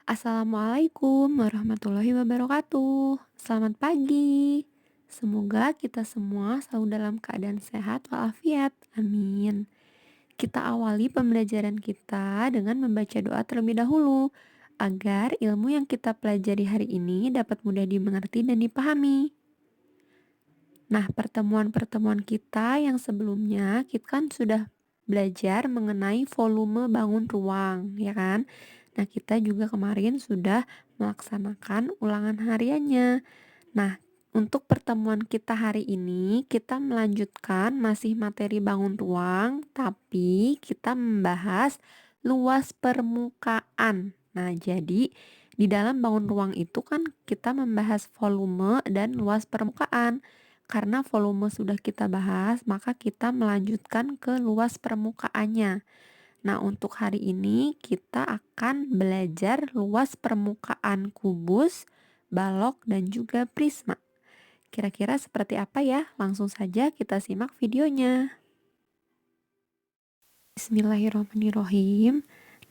Assalamualaikum warahmatullahi wabarakatuh. Selamat pagi. Semoga kita semua selalu dalam keadaan sehat walafiat. Amin. Kita awali pembelajaran kita dengan membaca doa terlebih dahulu agar ilmu yang kita pelajari hari ini dapat mudah dimengerti dan dipahami. Nah, pertemuan-pertemuan kita yang sebelumnya kita kan sudah belajar mengenai volume bangun ruang, ya kan? Nah, kita juga kemarin sudah melaksanakan ulangan hariannya. Nah, untuk pertemuan kita hari ini, kita melanjutkan masih materi bangun ruang, tapi kita membahas luas permukaan. Nah, jadi di dalam bangun ruang itu kan kita membahas volume dan luas permukaan. Karena volume sudah kita bahas, maka kita melanjutkan ke luas permukaannya. Nah, untuk hari ini kita akan belajar luas permukaan kubus, balok, dan juga prisma. Kira-kira seperti apa ya? Langsung saja kita simak videonya. Bismillahirrahmanirrahim.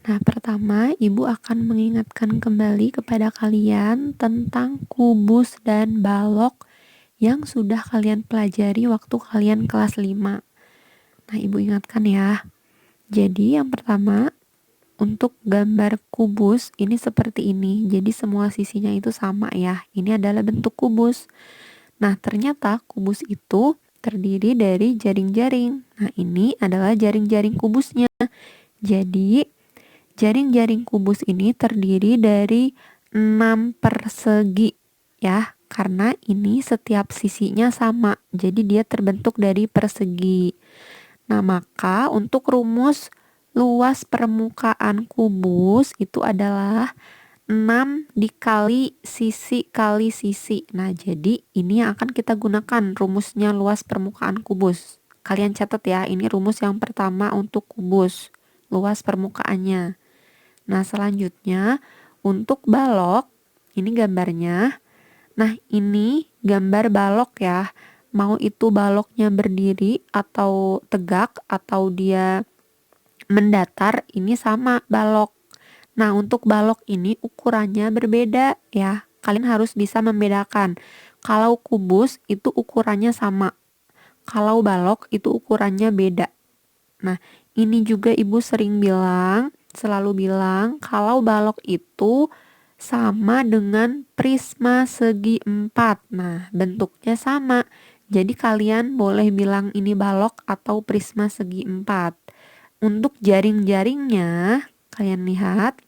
Nah, pertama, Ibu akan mengingatkan kembali kepada kalian tentang kubus dan balok yang sudah kalian pelajari waktu kalian kelas 5. Nah, Ibu ingatkan ya. Jadi, yang pertama, untuk gambar kubus ini seperti ini. Jadi, semua sisinya itu sama ya. Ini adalah bentuk kubus. Nah, ternyata kubus itu terdiri dari jaring-jaring. Nah, ini adalah jaring-jaring kubusnya. Jadi, jaring-jaring kubus ini terdiri dari 6 persegi ya, karena ini setiap sisinya sama. Jadi, dia terbentuk dari persegi. Nah, maka untuk rumus luas permukaan kubus itu adalah 6 dikali sisi kali sisi. Nah, jadi ini yang akan kita gunakan rumusnya luas permukaan kubus. Kalian catat ya, ini rumus yang pertama untuk kubus, luas permukaannya. Nah, selanjutnya untuk balok, ini gambarnya. Nah, ini gambar balok ya. Mau itu baloknya berdiri atau tegak atau dia mendatar, ini sama balok. Nah, untuk balok ini ukurannya berbeda ya. Kalian harus bisa membedakan. Kalau kubus itu ukurannya sama. Kalau balok itu ukurannya beda. Nah, ini juga Ibu selalu bilang kalau balok itu sama dengan prisma segi 4. Nah, bentuknya sama. Jadi kalian boleh bilang ini balok atau prisma segi 4. Untuk jaring-jaringnya, kalian lihat.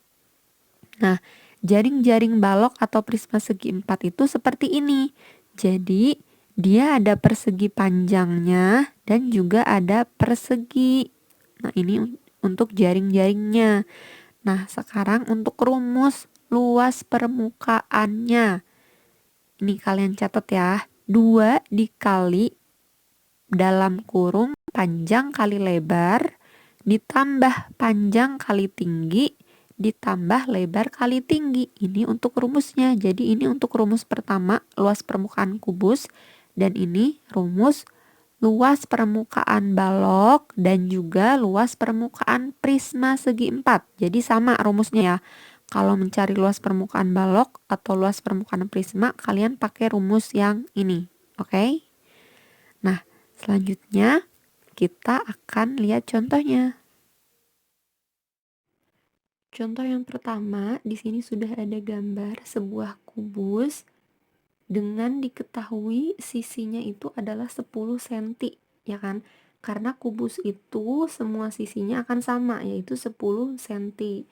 Nah, jaring-jaring balok atau prisma segi 4 itu seperti ini. Jadi, dia ada persegi panjangnya dan juga ada persegi. Nah, ini untuk jaring-jaringnya. Nah, sekarang untuk rumus luas permukaannya. Ini kalian catat ya. 2 dikali dalam kurung panjang kali lebar ditambah panjang kali tinggi ditambah lebar kali tinggi. Ini untuk rumusnya. Jadi ini untuk rumus pertama luas permukaan kubus dan ini rumus luas permukaan balok dan juga luas permukaan prisma segi 4. Jadi sama rumusnya ya. Kalau mencari luas permukaan balok atau luas permukaan prisma, kalian pakai rumus yang ini. Oke? Nah, selanjutnya kita akan lihat contohnya. Contoh yang pertama, di sini sudah ada gambar sebuah kubus dengan diketahui sisinya itu adalah 10 cm, ya kan? Karena kubus itu semua sisinya akan sama, yaitu 10 cm.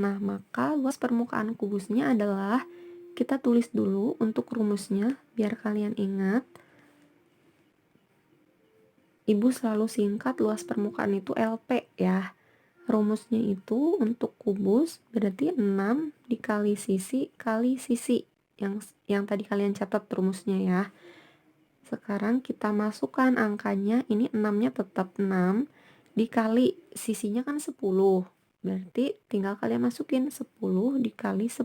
Nah, maka luas permukaan kubusnya adalah, kita tulis dulu untuk rumusnya, biar kalian ingat. Ibu selalu singkat luas permukaan itu LP ya. Rumusnya itu untuk kubus berarti 6 dikali sisi kali sisi. Yang tadi kalian catat rumusnya ya. Sekarang kita masukkan angkanya, ini 6-nya tetap 6 dikali sisinya kan 10. Berarti tinggal kalian masukin 10 dikali 10.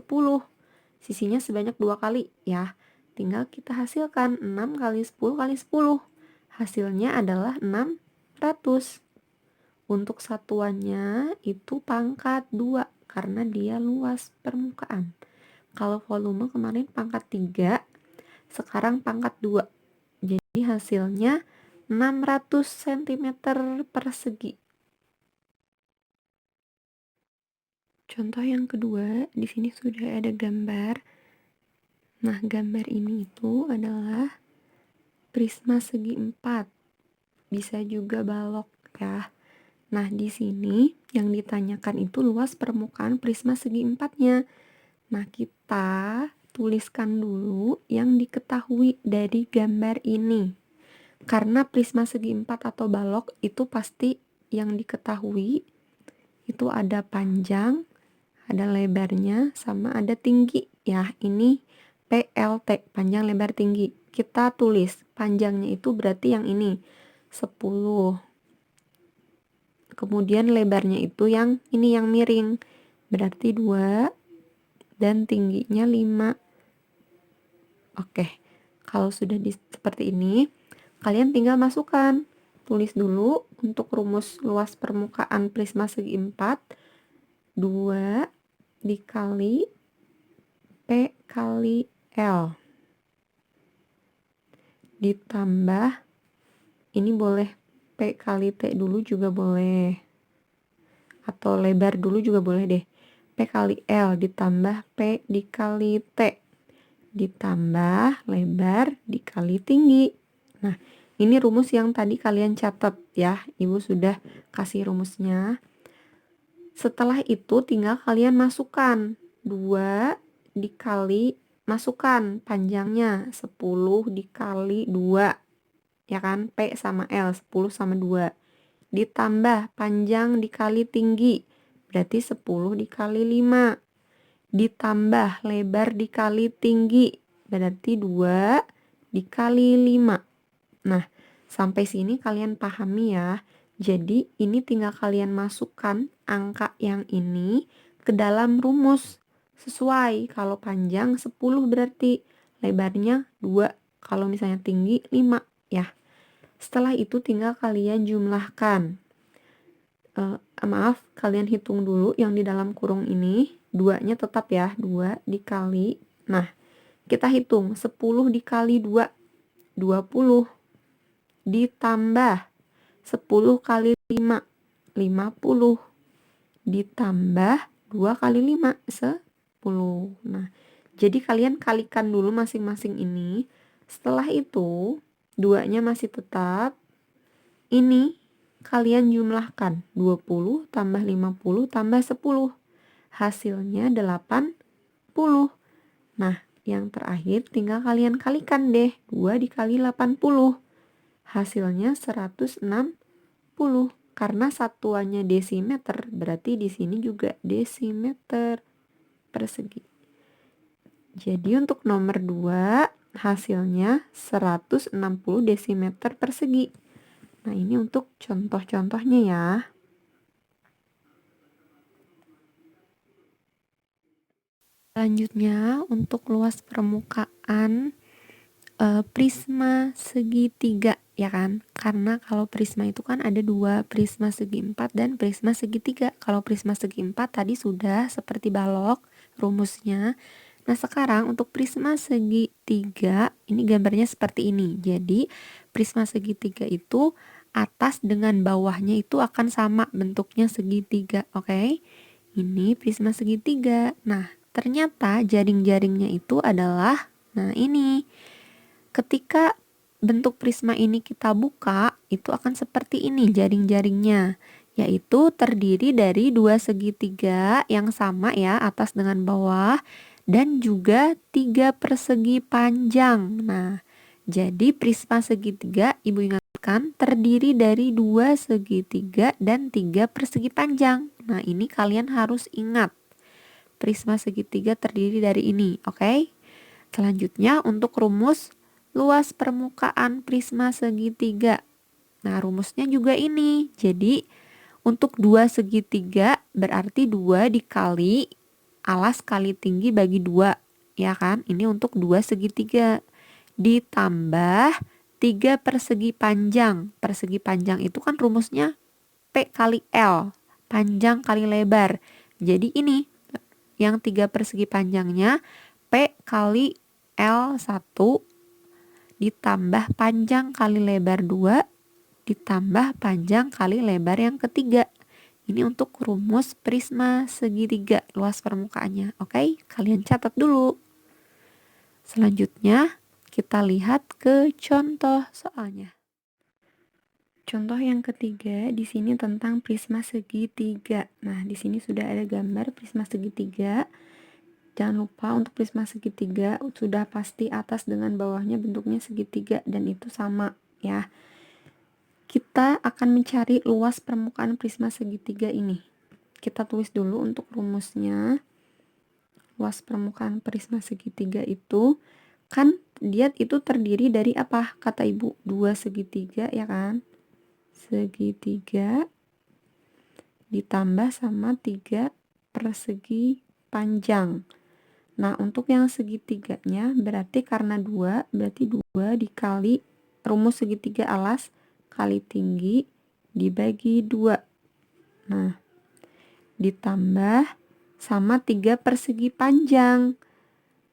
Sisinya sebanyak 2 kali ya. Tinggal kita hasilkan 6 kali 10 kali 10. Hasilnya adalah 600. Untuk satuannya itu pangkat 2 karena dia luas permukaan. Kalau volume kemarin pangkat 3, sekarang pangkat 2. Jadi hasilnya 600 cm persegi. Contoh yang kedua, di sini sudah ada gambar. Nah, gambar ini itu adalah prisma segi 4. Bisa juga balok ya. Nah, di sini yang ditanyakan itu luas permukaan prisma segi 4-nya. Nah, kita tuliskan dulu yang diketahui dari gambar ini. Karena prisma segi 4 atau balok itu pasti yang diketahui itu ada panjang, ada lebarnya, sama ada tinggi ya. Ini PLT, panjang lebar tinggi. Kita tulis panjangnya itu berarti yang ini 10. Kemudian lebarnya itu yang ini yang miring, berarti 2, dan tingginya 5. Oke, kalau sudah seperti ini, kalian tinggal masukkan. Tulis dulu untuk rumus luas permukaan prisma segi 4, 2 dikali P kali L. Ditambah, ini boleh P kali T dulu juga boleh. Atau lebar dulu juga boleh deh. P kali L ditambah P dikali T. Ditambah lebar dikali tinggi. Nah, ini rumus yang tadi kalian catat ya. Ibu sudah kasih rumusnya. Setelah itu tinggal kalian masukkan 2 dikali, masukkan panjangnya 10 dikali 2. Ya kan? P sama L, 10 sama 2. Ditambah panjang dikali tinggi, berarti 10 dikali 5. Ditambah lebar dikali tinggi, berarti 2 dikali 5. Nah, sampai sini kalian pahami ya. Jadi ini tinggal kalian masukkan angka yang ini ke dalam rumus. Sesuai, kalau panjang 10 berarti lebarnya 2. Kalau misalnya tinggi 5 ya. Setelah itu tinggal kalian jumlahkan. Maaf, kalian hitung dulu yang di dalam kurung ini. 2-nya tetap ya, 2 dikali. Nah, kita hitung 10 dikali 2, 20. Ditambah 10 kali 5, 50. Ditambah 2 kali 5, 10. Nah, jadi kalian kalikan dulu masing-masing ini. Setelah itu, 2-nya masih tetap. Ini kalian jumlahkan 20 tambah 50 tambah 10. Hasilnya 80. Nah, yang terakhir tinggal kalian kalikan deh. 2 dikali 80. Hasilnya 160. Karena satuannya desimeter, berarti di sini juga desimeter persegi. Jadi untuk nomor 2 hasilnya 160 desimeter persegi. Nah, ini untuk contoh-contohnya ya. Selanjutnya untuk luas permukaan prisma segitiga ya kan. Karena kalau prisma itu kan ada 2, prisma segi 4 dan prisma segitiga. Kalau prisma segi 4 tadi sudah seperti balok rumusnya. Nah, sekarang untuk prisma segitiga ini gambarnya seperti ini. Jadi prisma segitiga itu atas dengan bawahnya itu akan sama bentuknya segitiga, oke? Ini prisma segitiga. Nah, ternyata jaring-jaringnya itu adalah, nah ini. Ketika bentuk prisma ini kita buka, itu akan seperti ini jaring-jaringnya, yaitu terdiri dari 2 segitiga yang sama ya, atas dengan bawah, dan juga 3 persegi panjang. Nah, jadi prisma segitiga, Ibu ingatkan, terdiri dari 2 segitiga dan 3 persegi panjang. Nah, ini kalian harus ingat. Prisma segitiga terdiri dari ini, oke? Selanjutnya untuk rumus luas permukaan prisma segitiga. Nah, rumusnya juga ini. Jadi, untuk 2 segitiga berarti 2 dikali alas kali tinggi bagi 2. Ya kan? Ini untuk 2 segitiga. Ditambah 3 persegi panjang. Persegi panjang itu kan rumusnya P kali L. Panjang kali lebar. Jadi ini yang 3 persegi panjangnya P kali L1 ditambah panjang kali lebar 2 ditambah panjang kali lebar yang ketiga. Ini untuk rumus prisma segitiga luas permukaannya. Oke, kalian catat dulu. Selanjutnya, kita lihat ke contoh soalnya. Contoh yang ketiga di sini tentang prisma segitiga. Nah, di sini sudah ada gambar prisma segitiga. Jangan lupa untuk prisma segitiga sudah pasti atas dengan bawahnya bentuknya segitiga dan itu sama ya. Kita akan mencari luas permukaan prisma segitiga ini. Kita tulis dulu untuk rumusnya. Luas permukaan prisma segitiga itu kan dia itu terdiri dari apa? Kata ibu, 2 segitiga ya kan? Segitiga ditambah sama 3 persegi panjang. Nah, untuk yang segitiganya berarti karena 2, berarti 2 dikali rumus segitiga alas kali tinggi dibagi 2. Nah, ditambah sama 3 persegi panjang.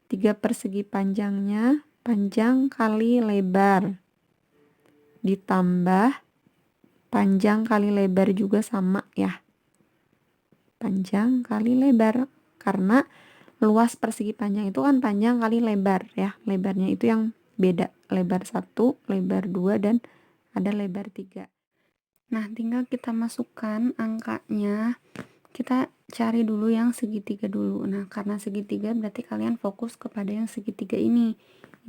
3 persegi panjangnya panjang kali lebar. Ditambah panjang kali lebar juga sama ya. Panjang kali lebar. Karena luas persegi panjang itu kan panjang kali lebar ya. Lebarnya itu yang beda. Lebar 1, lebar 2, dan ada lebar 3. Nah, tinggal kita masukkan angkanya. Kita cari dulu yang segitiga dulu. Nah, karena segitiga berarti kalian fokus kepada yang segitiga ini.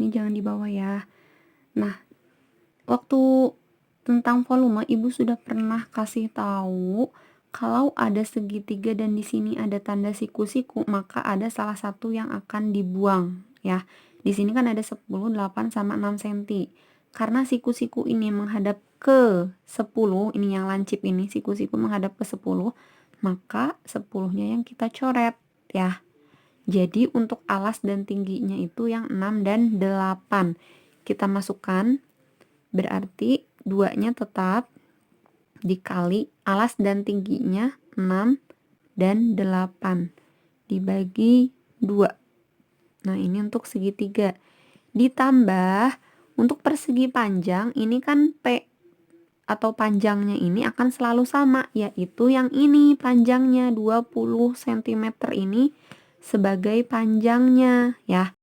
Ini jangan dibawa ya. Nah, waktu tentang volume, Ibu sudah pernah kasih tahu kalau ada segitiga dan di sini ada tanda siku-siku, maka ada salah satu yang akan dibuang ya. Di sini kan ada 10, 8 sama 6 cm. Karena siku-siku ini menghadap ke 10, ini yang lancip ini, siku-siku menghadap ke 10, maka 10-nya yang kita coret ya. Jadi untuk alas dan tingginya itu yang 6 dan 8. Kita masukkan, berarti 2-nya tetap dikali alas dan tingginya 6 dan 8 dibagi 2. Nah, ini untuk segitiga. Ditambah untuk persegi panjang ini kan P atau panjangnya ini akan selalu sama, yaitu yang ini panjangnya 20 cm ini sebagai panjangnya ya.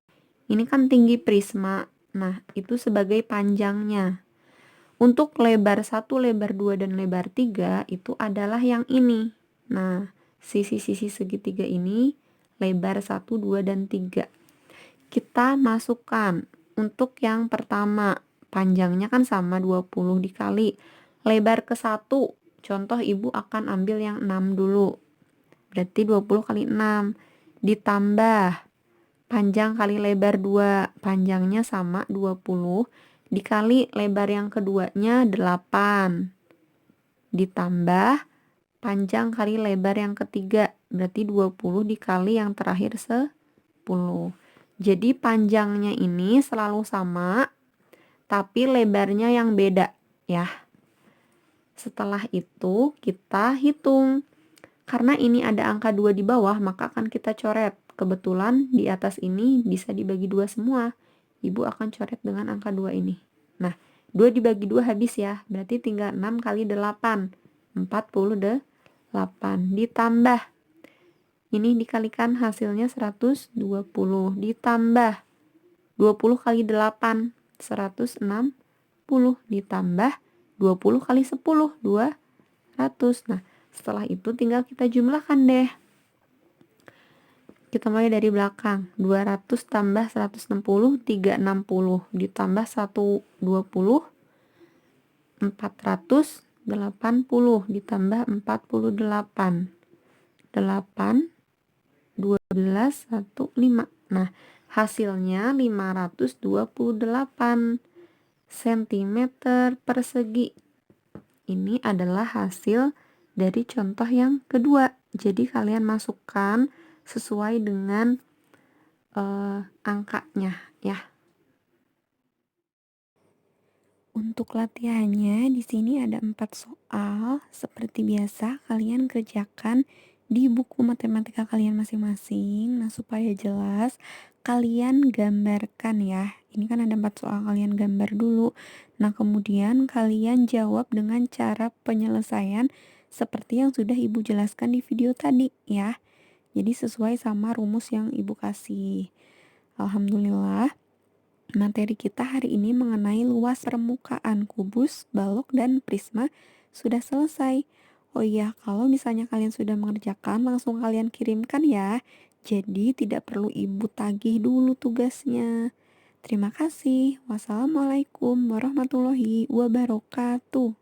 Ini kan tinggi prisma. Nah, itu sebagai panjangnya. Untuk lebar 1, lebar 2, dan lebar 3 itu adalah yang ini. Nah, sisi-sisi segitiga ini lebar 1, 2, dan 3. Kita masukkan untuk yang pertama. Panjangnya kan sama 20 dikali. Lebar ke 1. Contoh ibu akan ambil yang 6 dulu. Berarti 20 kali 6. Ditambah panjang kali lebar 2. Panjangnya sama 20. Dikali lebar yang keduanya 8. Ditambah panjang kali lebar yang ketiga. Berarti 20 dikali yang terakhir 10. Jadi panjangnya ini selalu sama, tapi lebarnya yang beda ya. Setelah itu kita hitung. Karena ini ada angka 2 di bawah, maka akan kita coret. Kebetulan di atas ini bisa dibagi 2 semua. Ibu akan coret dengan angka 2 ini. Nah, 2 dibagi 2 habis ya. Berarti tinggal 6 kali 8. 48. Ditambah. Ini dikalikan hasilnya 120. Ditambah 20 kali 8. 160. Ditambah 20 kali 10. 200. Nah, setelah itu tinggal kita jumlahkan deh. Kita mulai dari belakang. 200 tambah 160, 360. Ditambah 120, 480. Ditambah 48. 8, 12, 1, 5. Nah, hasilnya 528 cm persegi. Ini adalah hasil dari contoh yang kedua. Jadi kalian masukkan sesuai dengan angkanya ya. Untuk latihannya di sini ada 4 soal. Seperti biasa kalian kerjakan di buku matematika kalian masing-masing. Nah, supaya jelas, kalian gambarkan ya. Ini kan ada 4 soal, kalian gambar dulu. Nah, kemudian kalian jawab dengan cara penyelesaian seperti yang sudah Ibu jelaskan di video tadi ya. Jadi sesuai sama rumus yang Ibu kasih. Alhamdulillah, materi kita hari ini mengenai luas permukaan kubus, balok, dan prisma sudah selesai. Oh iya, kalau misalnya kalian sudah mengerjakan, langsung kalian kirimkan ya. Jadi tidak perlu Ibu tagih dulu tugasnya. Terima kasih. Wassalamualaikum warahmatullahi wabarakatuh.